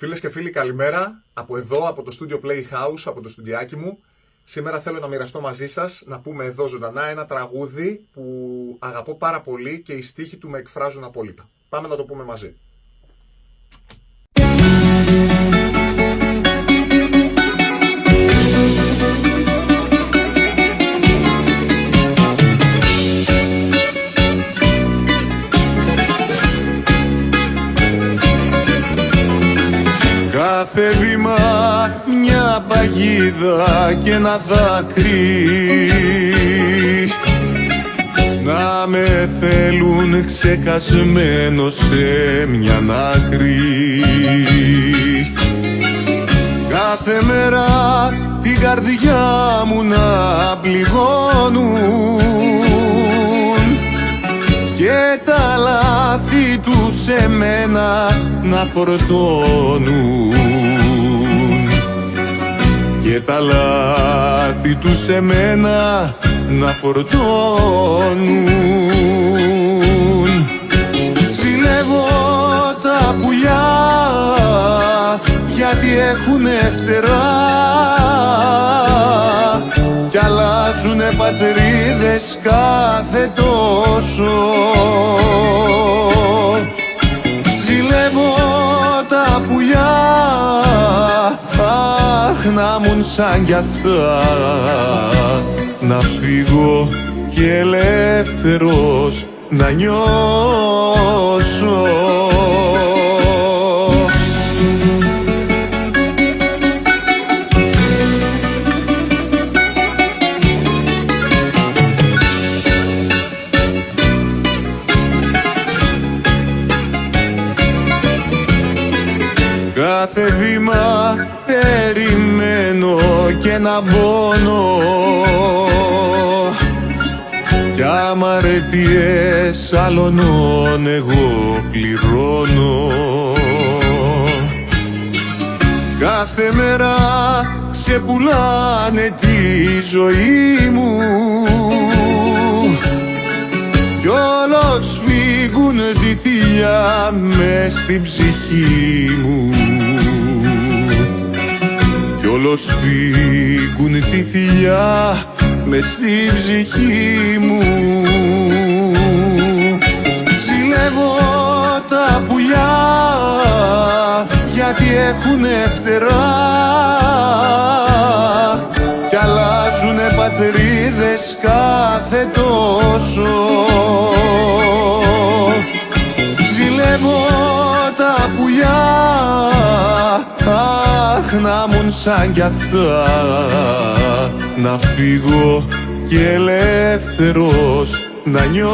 Φίλες και φίλοι, καλημέρα. Από εδώ, από το Studio Playhouse, από το στουδιάκι μου. Σήμερα θέλω να μοιραστώ μαζί σας, να πούμε εδώ ζωντανά ένα τραγούδι που αγαπώ πάρα πολύ και οι στίχοι του με εκφράζουν απόλυτα. Πάμε να το πούμε μαζί. Κάθε βήμα μια παγίδα και ένα δάκρυ να με θέλουν ξεχασμένο σε μια άκρη. Κάθε μέρα την καρδιά μου να πληγώνουν και τα λάθη τους σε μένα να φορτώνουν, και τα λάθη τους σε μένα να φορτώνουν. Ζηλεύω τα πουλιά γιατί έχουνε φτερά κι αλλάζουνε πατρίδες κάθε τόσο. Ζηλεύω τα πουλιά, αχ να μουν σαν κι αυτά, να φύγω και ελεύθερος να νιώσω. Κάθε βήμα περιμένω και ένα πόνο κι αμαρτίες άλλωνων εγώ πληρώνω. Κάθε μέρα ξεπουλάνε τη ζωή μου κι όλος φύγουν τη θηλιά μες στην ψυχή μου, κι όλος φύγουν τη θηλιά μες στην ψυχή μου. Ζηλεύω τα πουλιά γιατί έχουνε φτερά κι αλλάζουνε πατρίδες κάθε τόσο. Ζηλεύω τα πουλιά, αχ να μουν σαν κι αυτά, να φύγω και ελεύθερος να νιώσω.